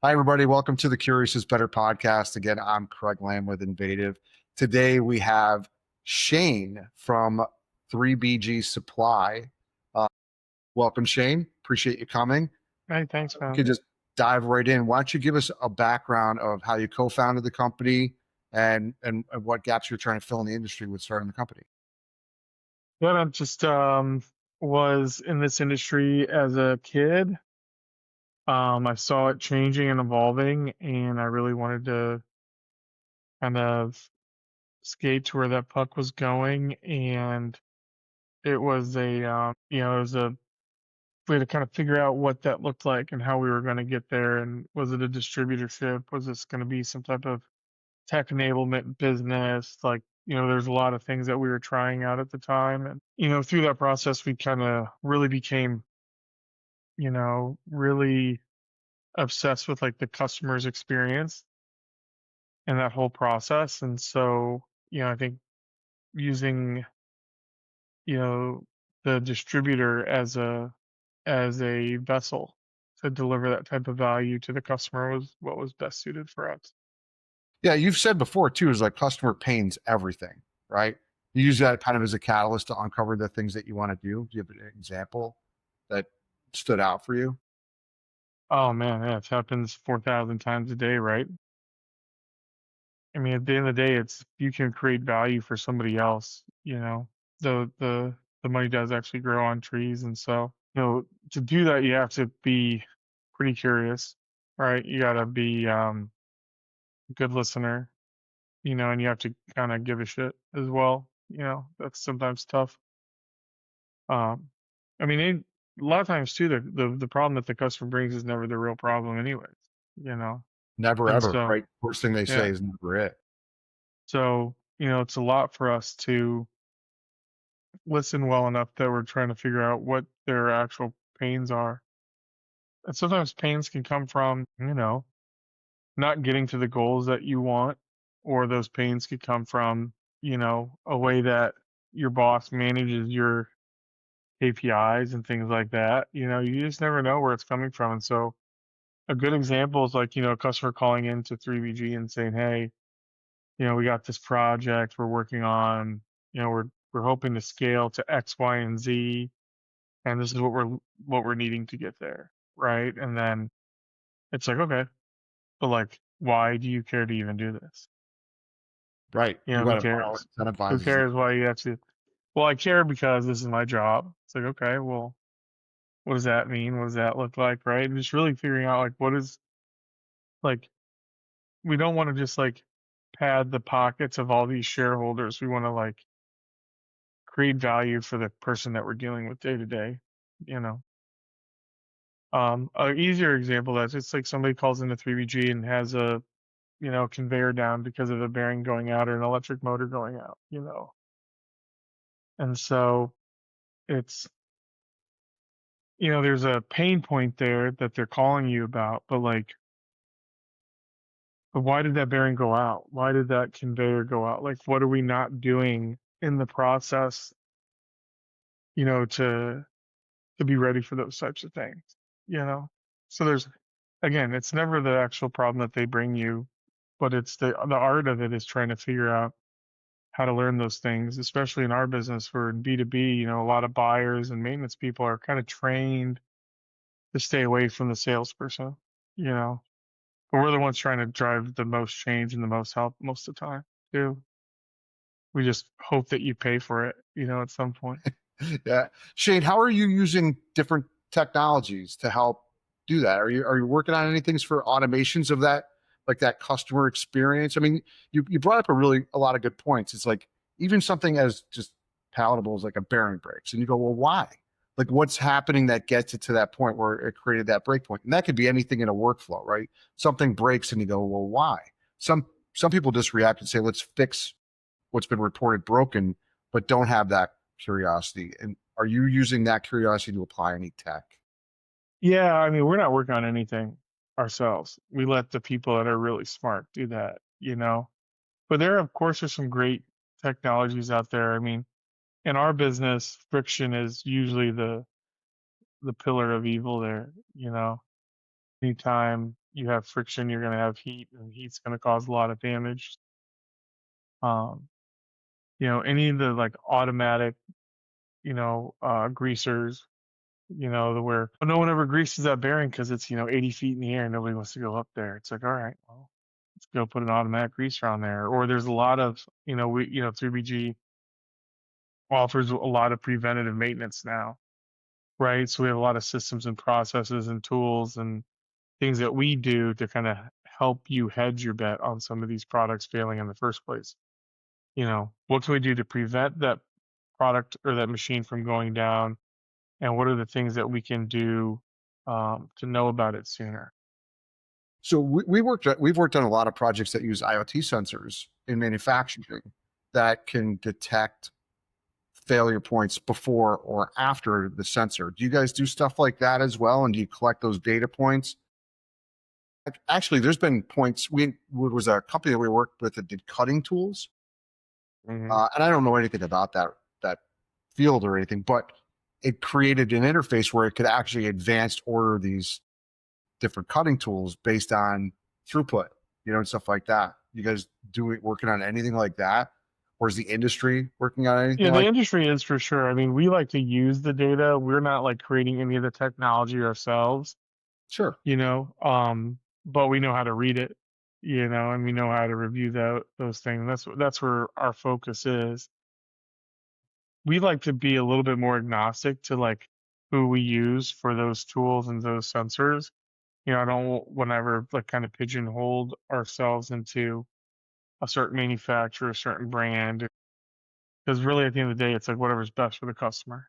Hi, everybody. Welcome to the Curious is Better podcast. Again, I'm Craig Lamb with Invative. Today we have Shane from 3BG Supply. Uh, Welcome, Shane. Appreciate you coming. Hey, thanks, We man. could just dive right in. Why don't you give us a background of how you co-founded the company and what gaps you're trying to fill in the industry with starting the company? Yeah, man, just was in this industry as a kid. I saw it changing and evolving, and I really wanted to kind of skate to where that puck was going. And it was it was a way to kind of figure out what that looked like and how we were going to get there. And was it a distributorship? Was this going to be some type of tech enablement business? Like, there's a lot of things that we were trying out at the time. And, through that process, we kind of really became, really obsessed with like the customer's experience and that whole process. And so, I think using, you know, the distributor as a vessel to deliver that type of value to the customer was what was best suited for us. Yeah, you've said before too, is like customer pain's everything, right? You use that kind of as a catalyst to uncover the things that you want to do. Do you have an example that stood out for you? Oh man, yeah, it happens 4,000 times a day, right? I mean, at the end of the day, it's you can create value for somebody else, the money does actually grow on trees. And so, to do that, you have to be pretty curious, right? You gotta be a good listener, and you have to kind of give a shit as well. That's sometimes tough. Um, I mean, a lot of times too, the problem that the customer brings is never the real problem, anyways. You know, Never and ever, so right? First thing they say yeah, is never it. so it's a lot for us to listen well enough that we're trying to figure out what their actual pains are. And sometimes pains can come from, not getting to the goals that you want, or those pains could come from, a way that your boss manages your KPIs and things like that. You just never know where it's coming from. And so a good example is like, a customer calling into 3BG and saying, hey, we got this project we're working on, we're hoping to scale to X, Y, and Z, and this is what we're needing to get there, right? And then it's like, okay, but like, why do you care to even do this? Right. You Who got to know cares? Who incentivizes cares why you have to? Well, I care because this is my job. It's like, okay, well, what does that mean? What does that look like, right? And just really figuring out like what is like we don't want to just like pad the pockets of all these shareholders. We want to like create value for the person that we're dealing with day to day, you know. An easier example that's it's like somebody calls into 3BG and has a conveyor down because of a bearing going out or an electric motor going out. And so it's, there's a pain point there that they're calling you about, but like, but why did that bearing go out? Why did that conveyor go out? Like, what are we not doing in the process, to be ready for those types of things, you know? So again, it's never the actual problem that they bring you, but it's the art of it is trying to figure out how to learn those things, especially in our business. We're in B2B, a lot of buyers and maintenance people are kind of trained to stay away from the salesperson, you know, but we're the ones trying to drive the most change and the most help most of the time too. We just hope that you pay for it, at some point. Yeah. Shane, how are you using different technologies to help do that? Are you working on any things for automations of that, like that customer experience? I mean, you brought up a lot of good points. It's like even something as just palatable as like a bearing breaks, and you go, well, why? Like what's happening that gets it to that point where it created that break point? And that could be anything in a workflow, right? Something breaks and you go, well, why? Some people just react and say, let's fix what's been reported broken, but don't have that curiosity. And are you using that curiosity to apply any tech? Yeah, I mean, we're not working on anything ourselves. We let the people that are really smart do that. But there, of course, are some great technologies out there. I mean, in our business, friction is usually the pillar of evil there. Anytime you have friction, you're going to have heat, and heat's going to cause a lot of damage. Um, any of the like automatic, greasers, where no one ever greases that bearing because it's 80 feet in the air and nobody wants to go up there. It's like, all right, well, let's go put an automatic greaser on there. Or there's a lot of 3BG offers a lot of preventative maintenance now, right? So we have a lot of systems and processes and tools and things that we do to kind of help you hedge your bet on some of these products failing in the first place. What can we do to prevent that product or that machine from going down? And what are the things that we can do to know about it sooner? So we've worked on a lot of projects that use IoT sensors in manufacturing that can detect failure points before or after the sensor. Do you guys do stuff like that as well? And do you collect those data points? Actually, there's been points. We was a company that we worked with that did cutting tools, Hmm. and I don't know anything about that field or anything, but it created an interface where it could actually advanced order these different cutting tools based on throughput, and stuff like that. You guys working on anything like that, or is the industry working on Yeah, anything the like? industry is for sure. I mean, we like to use the data. We're not like creating any of the technology ourselves, Sure, but we know how to read it, and we know how to review those things. That's where our focus is. We like to be a little bit more agnostic to like who we use for those tools and those sensors. I don't whenever like kind of pigeonhole ourselves into a certain manufacturer, a certain brand, because really at the end of the day, it's like whatever's best for the customer.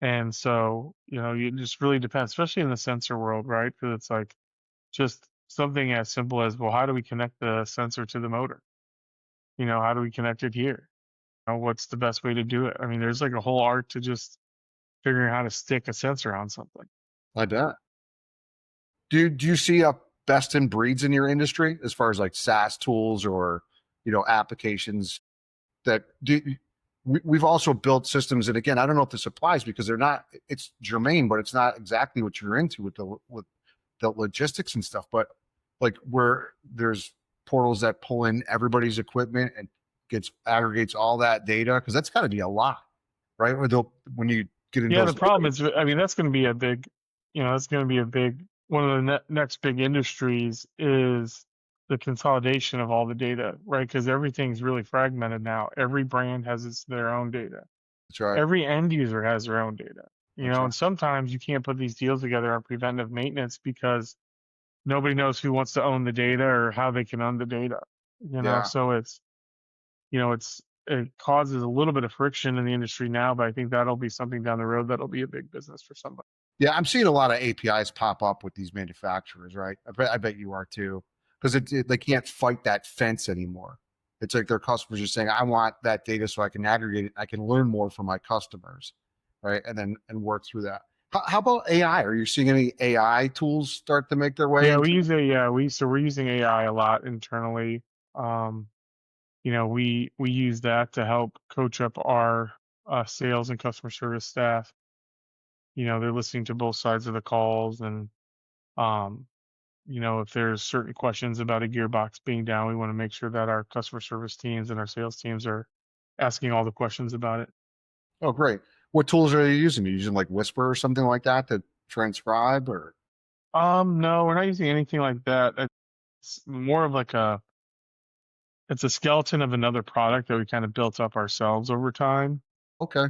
And so, it just really depends, especially in the sensor world, right? Because it's like just something as simple as, well, how do we connect the sensor to the motor? How do we connect it here? What's the best way to do it? I mean, there's like a whole art to just figuring out how to stick a sensor on something. I bet. Do you see a best in breeds in your industry as far as like SaaS tools or applications that do? We've also built systems, and again, I don't know if this applies because they're not. It's germane, but it's not exactly what you're into with the logistics and stuff. But like where there's portals that pull in everybody's equipment and gets aggregates all that data because that's got to be a lot, right? When you get into Yeah, the those problem later. is, I mean, that's going to be a big, that's going to be a big, one of the next big industries is the consolidation of all the data, right? Because everything's really fragmented now. Every brand has their own data. That's right. Every end user has their own data, That's right. and sometimes you can't put these deals together on preventive maintenance because nobody knows who wants to own the data or how they can own the data, Yeah. so it causes a little bit of friction in the industry now, but I think that'll be something down the road that'll be a big business for somebody. Yeah, I'm seeing a lot of APIs pop up with these manufacturers, right? I bet you are too, because they can't fight that fence anymore. It's like their customers are saying, "I want that data so I can aggregate it. I can learn more from my customers, right?" And work through that. How about AI? Are you seeing any AI tools start to make their way Yeah, we into? use a yeah, we so we're using AI a lot internally. Um, we use that to help coach up our sales and customer service staff. They're listening to both sides of the calls, and um, if there's certain questions about a gearbox being down, we want to make sure that our customer service teams and our sales teams are asking all the questions about it. Oh, great. What tools are you using? Are you using like Whisper or something like that to transcribe or? No, we're not using anything like that. It's more of like it's a skeleton of another product that we kind of built up ourselves over time Okay.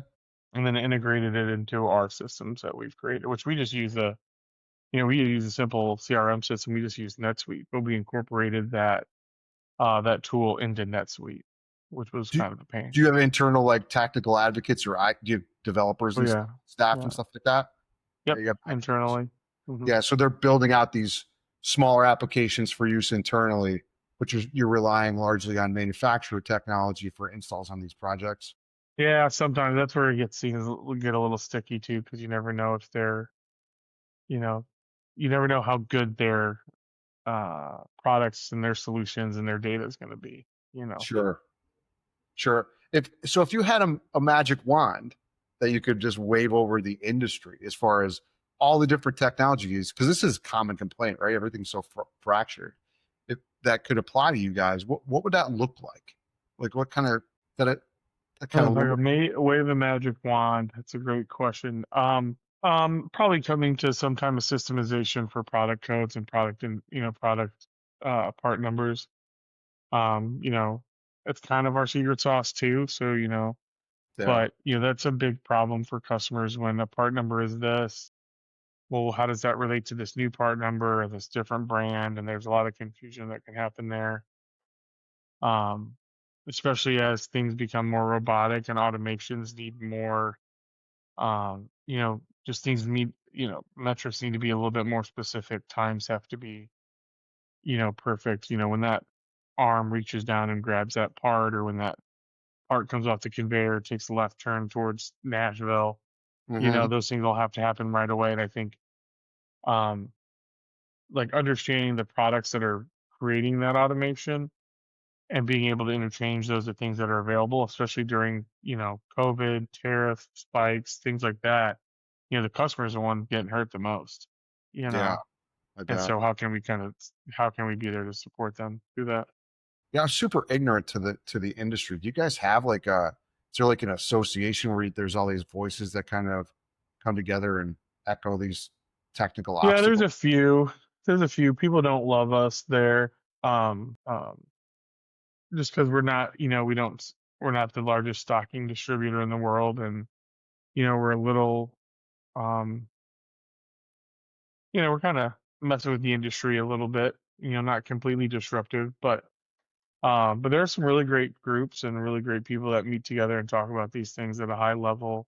and then integrated it into our systems that we've created, which we just use we use a simple CRM system. We just use NetSuite, but we incorporated that tool into NetSuite, which was Do, kind of a pain. do you have internal like tactical advocates or do you have developers Oh and yeah. staff and Yeah. stuff like that? Yep. Yeah, you have IT guys. Internally. Hmm. Yeah, so they're building out these smaller applications for use internally, which is you're relying largely on manufacturer technology for installs on these projects. Yeah, sometimes that's where it gets seen as get a little sticky too, because you never know if they're, you know, you never know how good their products and their solutions and their data is going to be. Sure, sure. If you had a magic wand that you could just wave over the industry as far as all the different technologies, because this is a common complaint, right? Everything's so fractured. If that could apply to you guys, what would that look like? Like what kind of that it that kind Oh, of like limit? wave a magic wand. That's a great question. Probably coming to some kind of systemization for product codes and product and product part numbers. You know, it's kind of our secret sauce too. So Yeah. but that's a big problem for customers when a part number is this. Well, how does that relate to this new part number or this different brand? And there's a lot of confusion that can happen there. Um, Especially as things become more robotic and automations need more just things need, metrics need to be a little bit more specific. Times have to be, perfect. When that arm reaches down and grabs that part, or when that part comes off the conveyor, takes a left turn towards Nashville, Hmm. those things all have to happen right away. And I think, um, like understanding the products that are creating that automation and being able to interchange those are things that are available, especially during, COVID, tariff spikes, things like that. The customer is the one getting hurt the most, you Yeah, know. I And bet. so how can we be there to support them through that? Yeah, I'm super ignorant to the industry. Do you guys have like a is there like an association where there's all these voices that kind of come together and echo these technical Yeah, obstacles? there's a few people don't love us there. Um, um, just because we're not, we're not the largest stocking distributor in the world. And, we're a little, um, we're kind of messing with the industry a little bit, not completely disruptive, but there are some really great groups and really great people that meet together and talk about these things at a high level.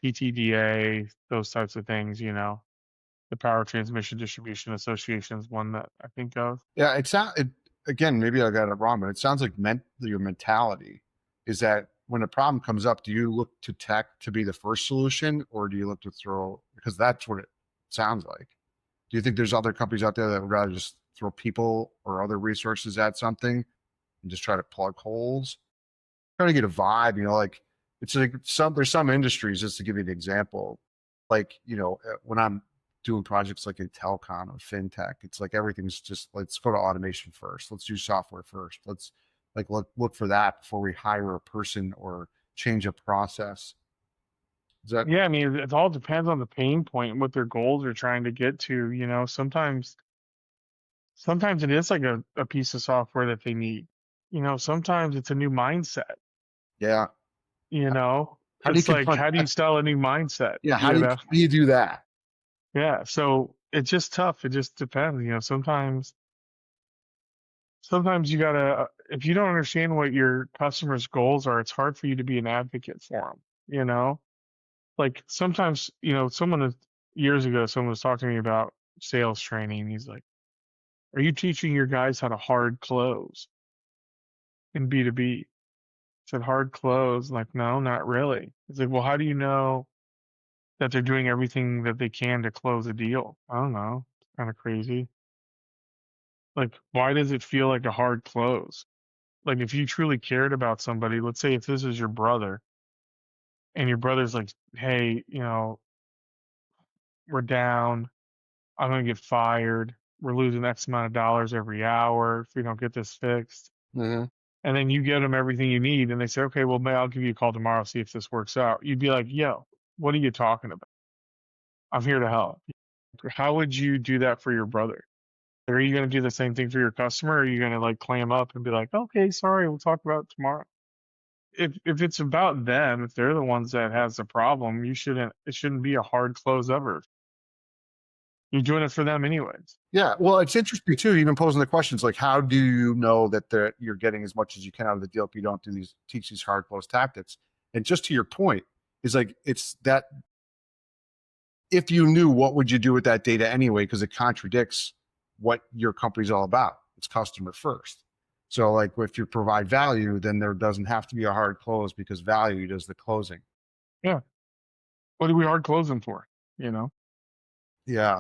PTDA, those types of things, the Power Transmission Distribution Association is one that I think of. Yeah, it's not it again, maybe I got it wrong, but it sounds like your mentality is that when a problem comes up, do you look to tech to be the first solution or do you look to throw because that's what it sounds like. Do you think there's other companies out there that would rather just throw people or other resources at something and just try to plug holes? Trying to get a vibe, like it's like there's some industries, just to give you an example, like, when I'm doing projects like in telecom or fintech, it's like everything's just let's go to automation first. Let's do software first. Let's like look for that before we hire a person or change a process. Is that Yeah, I mean, it all depends on the pain point and what their goals are trying to get to. Sometimes it is like a piece of software that they need. Sometimes it's a new mindset. yeah. How do you It's like, confront how do you that? sell a new mindset? Yeah, how do you do that? Yeah. So it's just tough. It just depends. Sometimes you gotta, if you don't understand what your customers' goals are, it's hard for you to be an advocate for them. Like sometimes, years ago, someone was talking to me about sales training. He's like, are you teaching your guys how to hard close in B2B? I said, hard close. Like, no, not really. It's like, well, how do you know that they're doing everything that they can to close a deal? I don't know. It's kind of crazy. Like, why does it feel like a hard close? Like, if you truly cared about somebody, let's say if this is your brother and your brother's like, hey, we're down. I'm going to get fired. We're losing X amount of dollars every hour if we don't get this fixed. Hmm. And then you give them everything you need, and they say, okay, well, I'll give you a call tomorrow, see if this works out. You'd be like, yo, what are you talking about? I'm here to help. How would you do that for your brother? Are you going to do the same thing for your customer? Or are you going to like clam up and be like, okay, sorry, we'll talk about it tomorrow? If it's about them, if they're the ones that has the problem, it shouldn't be a hard close ever. You're doing it for them anyways. Yeah, well, it's interesting too, even posing the questions like, how do you know that you're getting as much as you can out of the deal if you don't teach these hard close tactics? And just to your point, is like it's that if you knew, what would you do with that data anyway? Because it contradicts what your company's all about. It's customer first. So, like, if you provide value, then there doesn't have to be a hard close because value does the closing. Yeah. What do we hard close them for? You know, Yeah.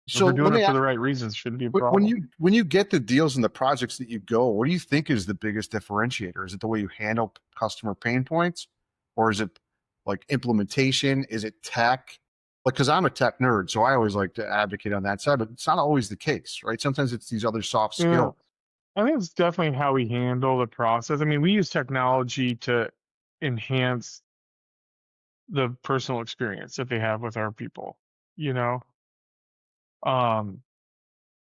if So we're let doing it me for the ask, right reasons, shouldn't be a when problem. you get the deals and the projects that you go, what do you think is the biggest differentiator? Is it the way you handle customer pain points, or is it like implementation? Is it tech? like, because I'm a tech nerd, so I always like to advocate on that side, but it's not always the case, right? Sometimes it's these other soft Yeah. skills. I think it's definitely how we handle the process. I mean, we use technology to enhance the personal experience that they have with our people, you know? Um,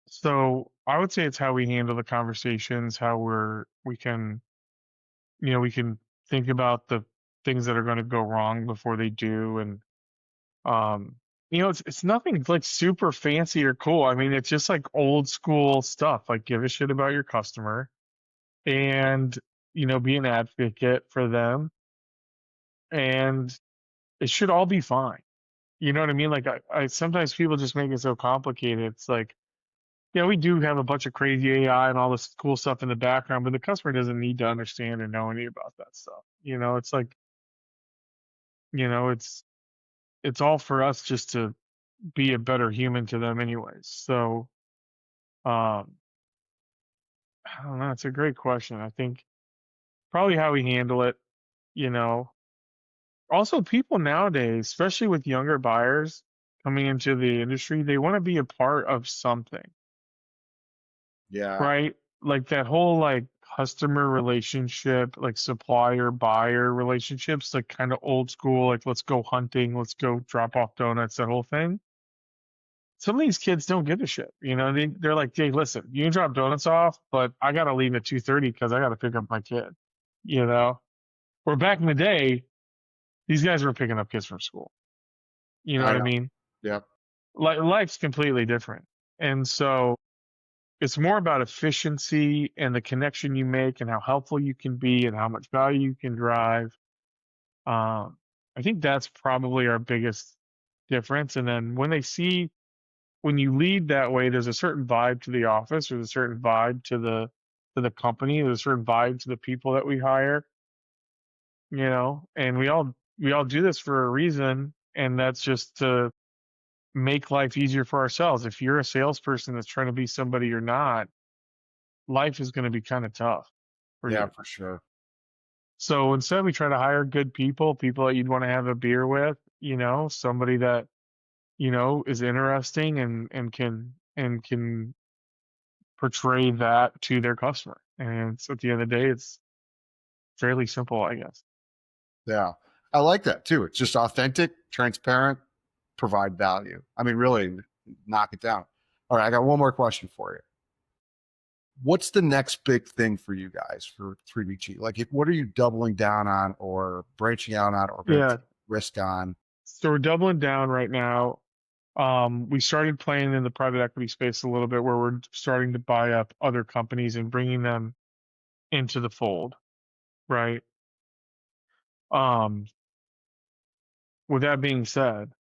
so I would say it's how we handle the conversations, how we can, we can think about the things that are going to go wrong before they do. And, um, it's nothing like super fancy or cool. I mean, it's just like old school stuff, like give a shit about your customer and, be an advocate for them. And it should all be fine. You know what I mean? Like I sometimes people just make it so complicated. It's like, yeah, we do have a bunch of crazy AI and all this cool stuff in the background, but the customer doesn't need to understand or know any about that stuff. It's like, it's all for us just to be a better human to them anyways. So, um, I don't know. It's a great question. I think probably how we handle it, you know. Also, people nowadays, especially with younger buyers coming into the industry, they want to be a part of something, Yeah. right? Like that whole like customer relationship, like supplier buyer relationships, like kind of old school, like let's go hunting, let's go drop off donuts, that whole thing. Some of these kids don't give a shit. They're like, hey, listen, you can drop donuts off, but I gotta leave at 2:30 because I gotta pick up my kid. You know, where back in the day, these guys were picking up kids from school. You know I what I know. mean? Yeah. Like life's completely different, and so it's more about efficiency and the connection you make and how helpful you can be and how much value you can drive. I think that's probably our biggest difference. And then when you lead that way, there's a certain vibe to the office, there's a certain vibe to the company, there's a certain vibe to the people that we hire, and we all do this for a reason, and that's just to make life easier for ourselves. If you're a salesperson that's trying to be somebody you're not, life is going to be kind of tough for Yeah, you. for sure. So instead, we try to hire good people that you'd want to have a beer with, somebody that, is interesting and can portray that to their customer. And so at the end of the day, it's fairly simple, I guess. Yeah. I like that too. It's just authentic, transparent, provide value. I mean, really knock it down. All right. I got one more question for you. What's the next big thing for you guys for 3BG? Like, what are you doubling down on or branching out on or going to Yeah. take risk on? So we're doubling down right now. We started playing in the private equity space a little bit where we're starting to buy up other companies and bringing them into the fold, right? Um, with that being said,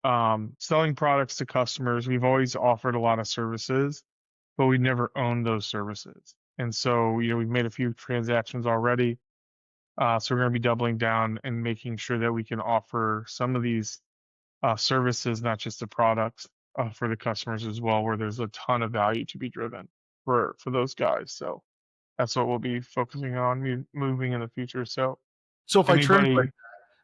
selling products to customers, we've always offered a lot of services, but we never owned those services. And so, we've made a few transactions already. So we're going to be doubling down and making sure that we can offer some of these services, not just the products, for the customers as well, where there's a ton of value to be driven for those guys. So that's what we'll be focusing on moving in the future. So So if I translate,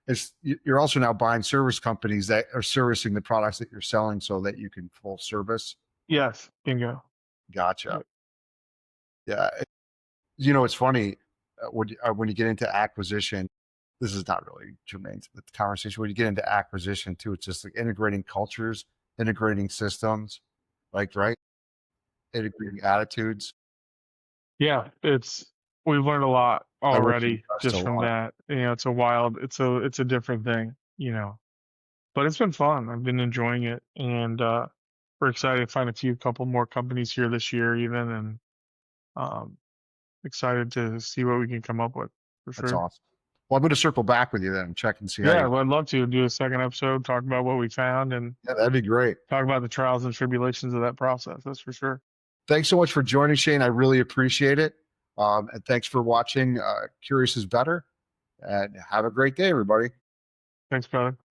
anybody, you're also now buying service companies that are servicing the products that you're selling so that you can full service. yes, bingo. Gotcha. Yep. Yeah. It's funny when you get into acquisition, this is not really germane to the conversation. When you get into acquisition too, it's just like integrating cultures, integrating systems, like, right? Integrating attitudes. Yeah, we've learned a lot I wish you already the best just of from luck. that. It's a different thing. But it's been fun. I've been enjoying it, and we're excited to find couple more companies here this year, even, and um, excited to see what we can come up with for That's sure. awesome. Well, I'm going to circle back with you then and check and see how Yeah, you. well, I'd love to do a second episode, talk about what we found, and Yeah, that'd be great. talk about the trials and tribulations of that process. That's for sure. Thanks so much for joining, Shane. I really appreciate it. And thanks for watching. Curious is better. And have a great day, everybody. Thanks, brother.